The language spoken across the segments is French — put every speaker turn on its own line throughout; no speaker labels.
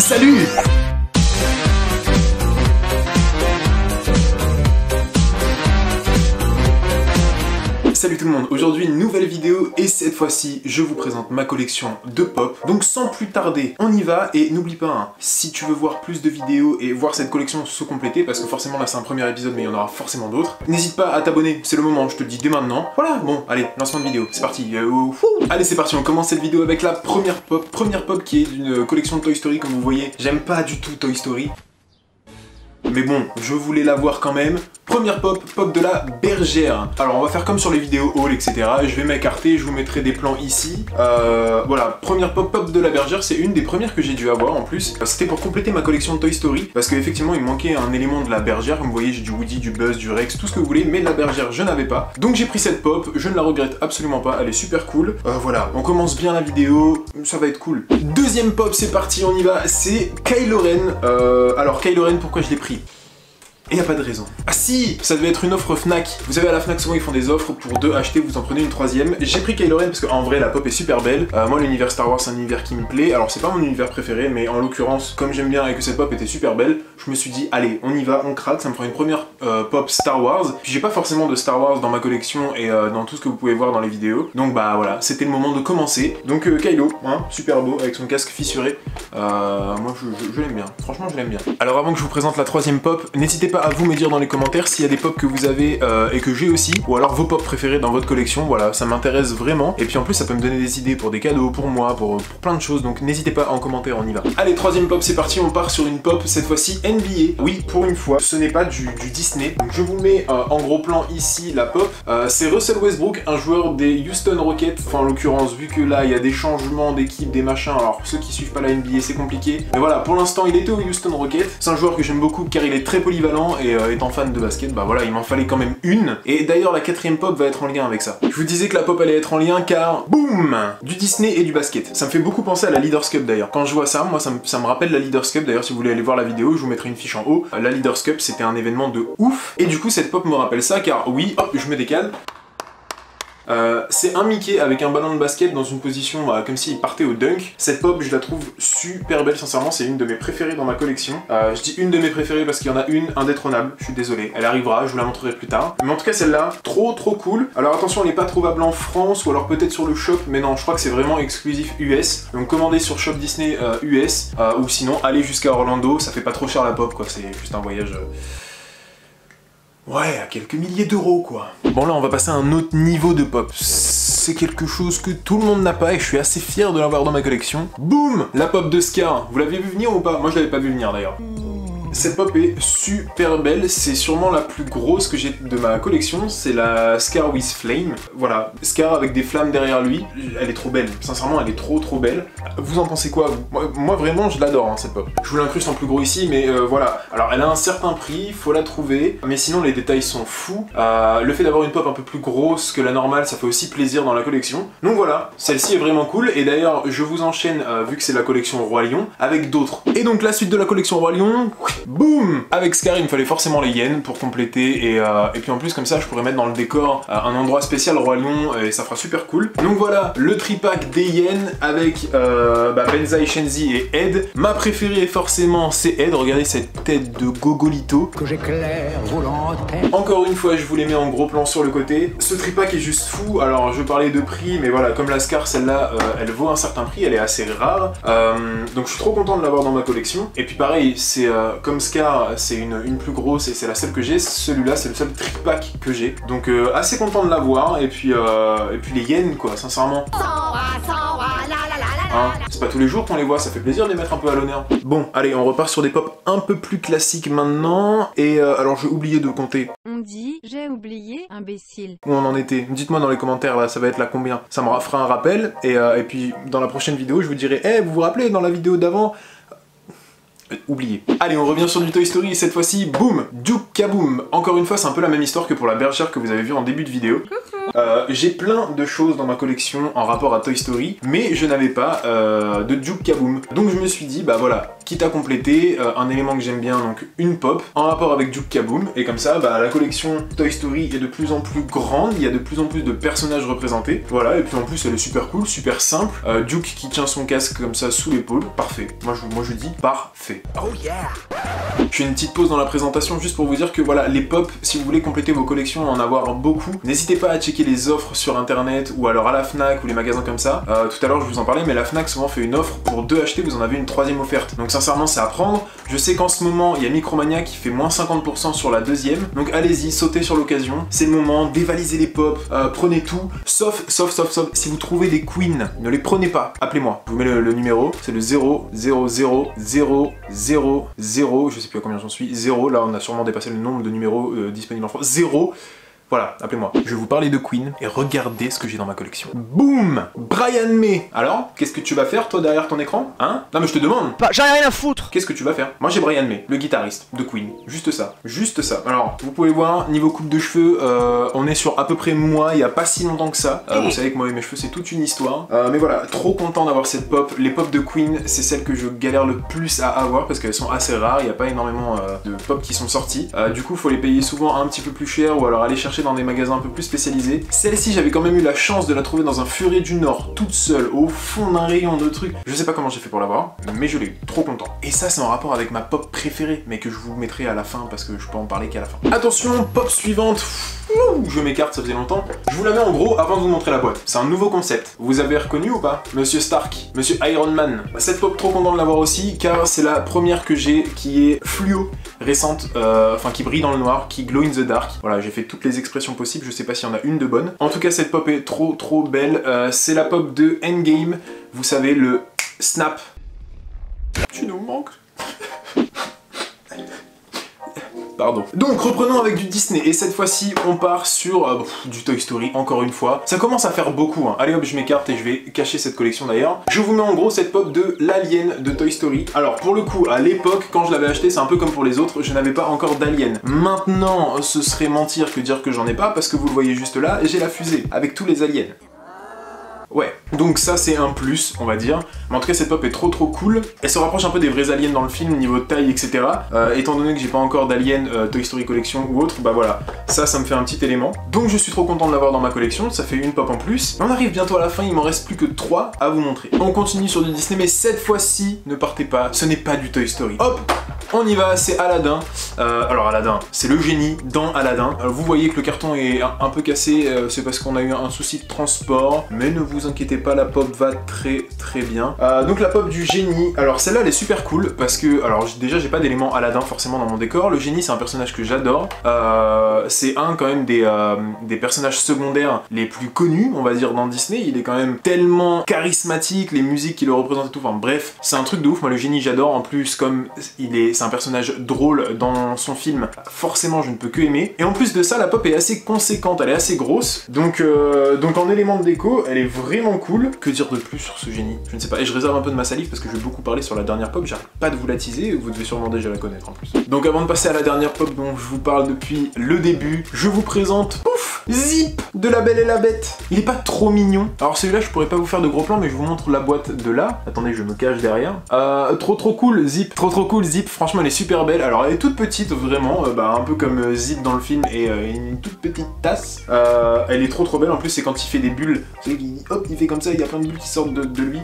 Salut! Salut tout le monde, aujourd'hui une nouvelle vidéo et cette fois-ci je vous présente ma collection de pop. Donc sans plus tarder, on y va et n'oublie pas, hein, si tu veux voir plus de vidéos et voir cette collection se compléter, parce que forcément là c'est un premier épisode mais il y en aura forcément d'autres, n'hésite pas à t'abonner, c'est le moment, je te le dis dès maintenant. Voilà, bon, allez, lancement de vidéo, c'est parti. Allez c'est parti, on commence cette vidéo avec la première pop qui est d'une collection de Toy Story comme vous voyez. J'aime pas du tout Toy Story. Mais bon, je voulais la voir quand même. Première pop de la bergère. Alors on va faire comme sur les vidéos haul, etc. Je vais m'écarter, je vous mettrai des plans ici. Voilà, première pop de la bergère, c'est une des premières que j'ai dû avoir en plus. C'était pour compléter ma collection de Toy Story, parce qu'effectivement il manquait un élément de la bergère. Comme vous voyez, j'ai du Woody, du Buzz, du Rex, tout ce que vous voulez, mais de la bergère je n'avais pas. Donc j'ai pris cette pop, je ne la regrette absolument pas, elle est super cool. Voilà, on commence bien la vidéo, ça va être cool. Deuxième pop, c'est parti, on y va, c'est Kylo Ren. Alors Kylo Ren, pourquoi je l'ai pris ? Et y a pas de raison. Ah si, ça devait être une offre Fnac. Vous savez à la Fnac souvent ils font des offres pour 2 achetés, vous en prenez une troisième. J'ai pris Kylo Ren parce qu'en vrai la pop est super belle. Moi l'univers Star Wars c'est un univers qui me plaît. Alors c'est pas mon univers préféré mais en l'occurrence comme j'aime bien et que cette pop était super belle, je me suis dit allez on y va, on craque, ça me fera une première pop Star Wars. Puis j'ai pas forcément de Star Wars dans ma collection et dans tout ce que vous pouvez voir dans les vidéos. Donc bah voilà, c'était le moment de commencer. Donc Kylo, hein, super beau avec son casque fissuré. Moi je l'aime bien, franchement je l'aime bien. Alors avant que je vous présente la troisième pop, n'hésitez pas à vous me dire dans les commentaires s'il y a des pop que vous avez et que j'ai aussi, ou alors vos pop préférés dans votre collection, voilà, ça m'intéresse vraiment. Et puis en plus ça peut me donner des idées pour des cadeaux, pour moi, pour plein de choses, donc n'hésitez pas en commentaire, on y va. Allez, troisième pop, c'est parti, on part sur une pop, cette fois-ci NBA. Oui, pour une fois, ce n'est pas du Disney. Donc je vous mets en gros plan ici la pop. C'est Russell Westbrook, un joueur des Houston Rockets, enfin en l'occurrence, vu que là il y a des changements d'équipe, des machins, alors ceux qui suivent pas la NBA c'est compliqué. Mais voilà, pour l'instant il était aux Houston Rockets. C'est un joueur que j'aime beaucoup car il est très polyvalent et étant fan de basket, bah voilà, il m'en fallait quand même une. Et d'ailleurs la quatrième pop va être en lien avec ça. Je vous disais que la pop allait être en lien car, boum, du Disney et du basket. Ça me fait beaucoup penser à la Leaders Cup d'ailleurs. Quand je vois ça, moi ça me rappelle la Leaders Cup. D'ailleurs si vous voulez aller voir la vidéo, je vous mettrai une fiche en haut. La Leaders Cup c'était un événement de ouf. Et du coup cette pop me rappelle ça car oui, hop, je me décale. C'est un Mickey avec un ballon de basket dans une position comme s'il partait au dunk. Cette pop je la trouve super belle, sincèrement c'est une de mes préférées dans ma collection. Je dis une de mes préférées parce qu'il y en a une indétrônable, je suis désolé, elle arrivera, je vous la montrerai plus tard. Mais en tout cas celle-là, trop cool. Alors attention, elle n'est pas trouvable en France ou alors peut-être sur le shop, mais non, je crois que c'est vraiment exclusif US. Donc commandez sur Shop Disney US ou sinon allez jusqu'à Orlando, ça fait pas trop cher la pop quoi, c'est juste un voyage... Ouais, à quelques milliers d'euros quoi. Bon là on va passer à un autre niveau de pop. C'est quelque chose que tout le monde n'a pas et je suis assez fier de l'avoir dans ma collection. Boum, la pop de Scar. Vous l'avez vu venir ou pas? Moi je l'avais pas vu venir d'ailleurs. Cette pop est super belle, c'est sûrement la plus grosse que j'ai de ma collection, c'est la Scar with Flame. Voilà, Scar avec des flammes derrière lui, elle est trop belle, sincèrement elle est trop belle. Vous en pensez quoi? Moi vraiment je l'adore hein, cette pop. Je vous l'incruste en plus gros ici, mais voilà. Alors elle a un certain prix, faut la trouver, mais sinon les détails sont fous. Le fait d'avoir une pop un peu plus grosse que la normale, ça fait aussi plaisir dans la collection. Donc voilà, celle-ci est vraiment cool, et d'ailleurs je vous enchaîne, vu que c'est la collection Roi Lion, avec d'autres. Et donc la suite de la collection Roi Lion... Boum! Avec Scar, il me fallait forcément les yens pour compléter et puis en plus comme ça je pourrais mettre dans le décor un endroit spécial Roi Lion et ça fera super cool. Donc voilà, le tripack des yens avec Benzaï, Shenzi et Ed. Ma préférée forcément c'est Ed, regardez cette tête de Gogolito. Que j'éclaire volontaire. Encore une fois je vous les mets en gros plan sur le côté. Ce tripack est juste fou, alors je parlais de prix mais voilà, comme la Scar celle-là elle vaut un certain prix, elle est assez rare. Donc je suis trop content de l'avoir dans ma collection. Et puis pareil, c'est comme Scar, c'est une plus grosse et c'est la seule que j'ai, celui-là c'est le seul tripack que j'ai. Donc assez content de l'avoir et puis les yens quoi, sincèrement. Hein, c'est pas tous les jours qu'on les voit, ça fait plaisir de les mettre un peu à l'honneur. Bon, allez, on repart sur des pop un peu plus classiques maintenant. Et alors j'ai oublié de compter.
On dit, j'ai oublié, imbécile.
Où on en était? Dites-moi dans les commentaires là, ça va être la combien? Ça me fera un rappel et puis dans la prochaine vidéo je vous dirai, vous vous rappelez dans la vidéo d'avant? Oublié. Allez, on revient sur du Toy Story et cette fois-ci, boum, Duke Kaboom. Encore une fois, c'est un peu la même histoire que pour la bergère que vous avez vu en début de vidéo. J'ai plein de choses dans ma collection en rapport à Toy Story, mais je n'avais pas de Duke Kaboom. Donc je me suis dit, bah voilà, quitte à compléter un élément que j'aime bien, donc une pop, en rapport avec Duke Kaboom, et comme ça, bah la collection Toy Story est de plus en plus grande, il y a de plus en plus de personnages représentés, voilà, et puis en plus elle est super cool, super simple, Duke qui tient son casque comme ça sous l'épaule, parfait, moi je dis parfait. Oh yeah! Je fais une petite pause dans la présentation juste pour vous dire que voilà, les pop, si vous voulez compléter vos collections, en avoir beaucoup, n'hésitez pas à checker les offres sur internet ou alors à la Fnac ou les magasins comme ça. Tout à l'heure je vous en parlais, mais la Fnac souvent fait une offre pour 2 achetés, vous en avez une 3e offerte. Donc sincèrement c'est à prendre. Je sais qu'en ce moment il y a Micromania qui fait moins 50% sur la 2e, donc allez-y, sautez sur l'occasion. C'est le moment, dévalisez les pop, prenez tout, sauf si vous trouvez des queens, ne les prenez pas. Appelez-moi, je vous mets le numéro, c'est le 0 0 0 0 0 0, je sais plus à combien j'en suis, 0, là on a sûrement dépassé le nombre de numéros disponibles en France, 0. Voilà, appelez-moi. Je vais vous parler de Queen et regardez ce que j'ai dans ma collection. Boum! Brian May! Alors, qu'est-ce que tu vas faire toi derrière ton écran? Hein? Non mais je te demande!
Bah, j'en ai rien à foutre!
Qu'est-ce que tu vas faire? Moi j'ai Brian May, le guitariste de Queen. Juste ça. Juste ça. Alors, vous pouvez voir, niveau coupe de cheveux, on est sur à peu près moi, il y a pas si longtemps que ça. Vous savez que moi et mes cheveux c'est toute une histoire. Mais voilà, trop content d'avoir cette pop. Les pop de Queen, c'est celles que je galère le plus à avoir parce qu'elles sont assez rares, il n'y a pas énormément de pop qui sont sorties. Du coup, faut les payer souvent un petit peu plus cher ou alors aller chercher dans des magasins un peu plus spécialisés. Celle-ci, j'avais quand même eu la chance de la trouver dans un Furet du Nord, toute seule, au fond d'un rayon de trucs. Je sais pas comment j'ai fait pour l'avoir, mais je l'ai eu, trop content. Et ça, c'est en rapport avec ma pop préférée, mais que je vous mettrai à la fin parce que je peux en parler qu'à la fin. Attention, pop suivante. Je m'écarte, ça faisait longtemps. Je vous la mets en gros avant de vous montrer la boîte. C'est un nouveau concept. Vous avez reconnu ou pas? Monsieur Stark, Monsieur Iron Man. Cette pop, trop content de l'avoir aussi, car c'est la première que j'ai qui est fluo, récente, enfin qui brille dans le noir, qui glow in the dark. Voilà, j'ai fait toutes les expressions possibles, je sais pas s'il y en a une de bonne. En tout cas, cette pop est trop belle. C'est la pop de Endgame, vous savez, le Snap. Tu nous manques. Pardon. Donc reprenons avec du Disney et cette fois-ci on part sur du Toy Story encore une fois. Ça commence à faire beaucoup hein. Allez hop, je m'écarte et je vais cacher cette collection d'ailleurs. Je vous mets en gros cette pop de l'Alien de Toy Story. Alors pour le coup à l'époque quand je l'avais acheté c'est un peu comme pour les autres, je n'avais pas encore d'Alien. Maintenant ce serait mentir que dire que j'en ai pas parce que vous le voyez juste là, j'ai la fusée avec tous les aliens. Ouais, donc ça c'est un plus, on va dire. Mais en tout cas cette pop est trop cool. Elle se rapproche un peu des vrais aliens dans le film, niveau taille, etc. Étant donné que j'ai pas encore d'Alien Toy Story Collection ou autre, bah voilà, ça me fait un petit élément. Donc je suis trop content de l'avoir dans ma collection, ça fait une pop en plus. On arrive bientôt à la fin, il m'en reste plus que 3 à vous montrer. On continue sur du Disney, mais cette fois-ci, ne partez pas, ce n'est pas du Toy Story. Hop, on y va, c'est Aladdin. Alors Aladdin, c'est le génie dans Aladdin. Vous voyez que le carton est un peu cassé, c'est parce qu'on a eu un souci de transport, mais ne vous inquiétez pas, la pop va très bien. Donc la pop du génie, alors celle-là elle est super cool parce que, alors déjà j'ai pas d'élément Aladdin forcément dans mon décor. Le génie c'est un personnage que j'adore, c'est quand même des personnages secondaires les plus connus on va dire dans Disney. Il est quand même tellement charismatique, les musiques qui le représentent et tout, enfin bref, c'est un truc de ouf. Moi le génie j'adore, en plus comme c'est un personnage drôle dans son film, forcément je ne peux que aimer. Et en plus de ça la pop est assez conséquente, elle est assez grosse, donc en élément de déco elle est vraiment cool. Que dire de plus sur ce génie? Je ne sais pas, et je réserve un peu de ma salive parce que je vais beaucoup parler sur la dernière pop, j'arrête pas de vous la teaser, vous devez sûrement déjà la connaître en plus. Donc avant de passer à la dernière pop dont je vous parle depuis le début, je vous présente, pouf, Zip de La Belle et la Bête. Il est pas trop mignon. Alors celui-là je pourrais pas vous faire de gros plans, mais je vous montre la boîte de là. Attendez, je me cache derrière. Trop cool Zip, trop cool Zip, franchement elle est super belle. Alors elle est toute petite vraiment, un peu comme Zip dans le film et une toute petite tasse. Elle est trop belle, en plus c'est quand il fait des bulles, vous savez, hop, il fait comme ça, il y a plein de bulles qui sortent de lui.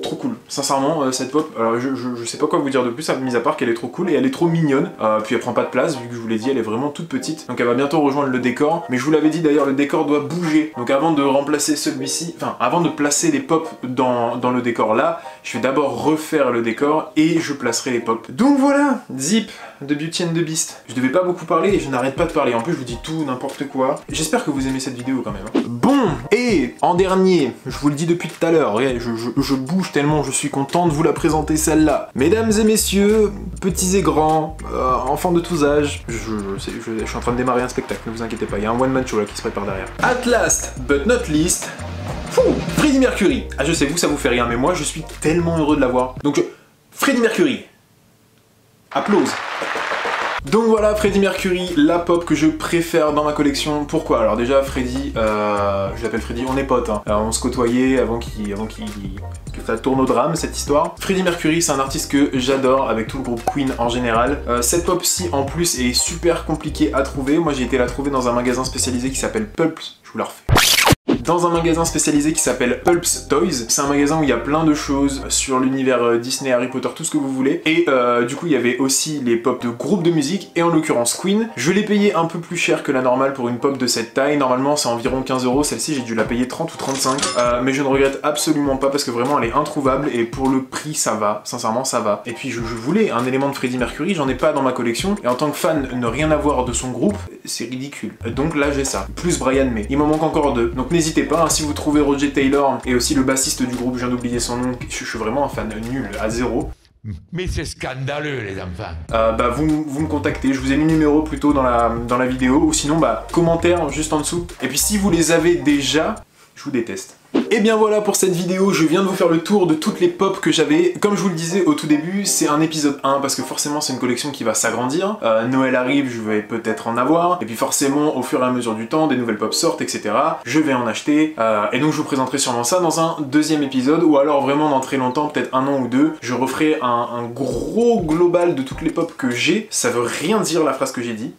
Trop cool, sincèrement cette pop, alors je sais pas quoi vous dire de plus, mis à part qu'elle est trop cool et elle est trop mignonne, puis elle prend pas de place vu que je vous l'ai dit, elle est vraiment toute petite, donc elle va bientôt rejoindre le décor, mais je vous l'avais dit d'ailleurs, le décor doit bouger, donc avant de remplacer celui-ci, enfin avant de placer les pop dans le décor là, je vais d'abord refaire le décor et je placerai les pop. Donc voilà, Zip de Beauty and the Beast. Je devais pas beaucoup parler et je n'arrête pas de parler, en plus je vous dis tout, n'importe quoi. J'espère que vous aimez cette vidéo quand même. Bon, et en dernier, je vous le dis depuis tout à l'heure, je bouge tellement je suis content de vous la présenter celle-là. Mesdames et messieurs, petits et grands, enfants de tous âges, je suis en train de démarrer un spectacle, ne vous inquiétez pas, il y a un one-man show là qui se prépare derrière. At last, but not least, Freddie Mercury. Ah je sais, vous ça vous fait rien, mais moi je suis tellement heureux de l'avoir. Donc Freddie Mercury. Applause. Donc voilà, Freddie Mercury, la pop que je préfère dans ma collection. Pourquoi? Alors déjà, Freddie, je l'appelle Freddie, on est potes, hein. On se côtoyait avant que ça tourne au drame, cette histoire. Freddie Mercury, c'est un artiste que j'adore, avec tout le groupe Queen en général. Cette pop-ci, en plus, est super compliquée à trouver. Moi, j'ai été la trouver dans un magasin spécialisé qui s'appelle Pulps. Je vous la refais. Dans un magasin spécialisé qui s'appelle Pulps Toys. C'est un magasin où il y a plein de choses sur l'univers Disney, Harry Potter, tout ce que vous voulez. Et du coup, il y avait aussi les pop de groupes de musique, et en l'occurrence Queen. Je l'ai payé un peu plus cher que la normale pour une pop de cette taille. Normalement, c'est environ 15 €. Celle-ci, j'ai dû la payer 30 ou 35. Mais je ne regrette absolument pas parce que vraiment, elle est introuvable. Et pour le prix, ça va. Sincèrement, ça va. Et puis, je voulais un élément de Freddie Mercury. J'en ai pas dans ma collection. Et en tant que fan, ne rien avoir de son groupe, c'est ridicule. Donc là, j'ai ça. Plus Brian May. Il m'en manque encore 2. Donc n'hésitez pas, hein, si vous trouvez Roger Taylor et aussi le bassiste du groupe, je viens d'oublier son nom, je suis vraiment un fan nul, à 0.
Mais c'est scandaleux, les enfants.
Vous me contactez, je vous ai mis le numéro plutôt dans la vidéo, ou sinon, commentaire juste en dessous. Et puis si vous les avez déjà, je vous déteste. Et bien voilà pour cette vidéo, je viens de vous faire le tour de toutes les pop que j'avais. Comme je vous le disais au tout début, c'est un épisode 1 parce que forcément c'est une collection qui va s'agrandir. Noël arrive, je vais peut-être en avoir. Et puis forcément, au fur et à mesure du temps, des nouvelles pop sortent, etc. Je vais en acheter. Et donc je vous présenterai sûrement ça dans un deuxième épisode. Ou alors vraiment dans très longtemps, peut-être 1 an ou 2, je referai un gros global de toutes les pop que j'ai. Ça veut rien dire la phrase que j'ai dit.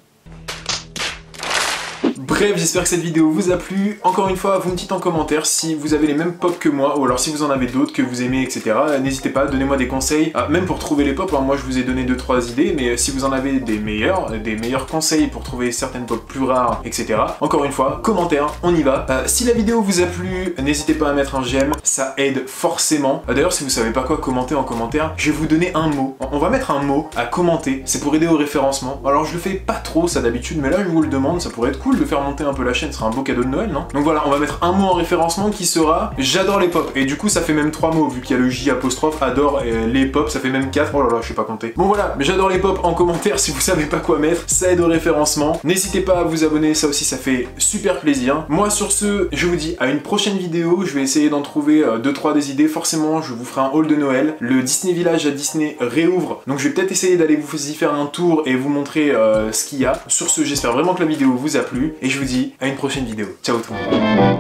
Bref, j'espère que cette vidéo vous a plu. Encore une fois, vous me dites en commentaire si vous avez les mêmes pop que moi, ou alors si vous en avez d'autres que vous aimez, etc. N'hésitez pas, donnez-moi des conseils, même pour trouver les pop. Moi je vous ai donné 2-3 idées, mais si vous en avez des meilleurs conseils pour trouver certaines pop plus rares, etc. Encore une fois, commentaire, on y va. Si la vidéo vous a plu, n'hésitez pas à mettre un j'aime, ça aide forcément. D'ailleurs, si vous savez pas quoi commenter en commentaire, je vais vous donner un mot. On va mettre un mot à commenter, c'est pour aider au référencement. Alors je le fais pas trop ça d'habitude, mais là je vous le demande, ça pourrait être cool de faire monter un peu la chaîne, ce sera un beau cadeau de Noël, non? Donc voilà, on va mettre un mot en référencement qui sera j'adore les pop. Et du coup ça fait même 3 mots vu qu'il y a le J apostrophe, adore les pop, ça fait même 4. Oh là là, je sais pas compter. Bon voilà, mais j'adore les pop en commentaire si vous savez pas quoi mettre, ça aide au référencement. N'hésitez pas à vous abonner, ça aussi ça fait super plaisir. Moi sur ce, je vous dis à une prochaine vidéo, je vais essayer d'en trouver 2-3 des idées. Forcément, je vous ferai un haul de Noël. Le Disney Village à Disney réouvre, donc je vais peut-être essayer d'aller vous y faire un tour et vous montrer ce qu'il y a. Sur ce, j'espère vraiment que la vidéo vous a plu et je vous dis à une prochaine vidéo. Ciao tout le monde.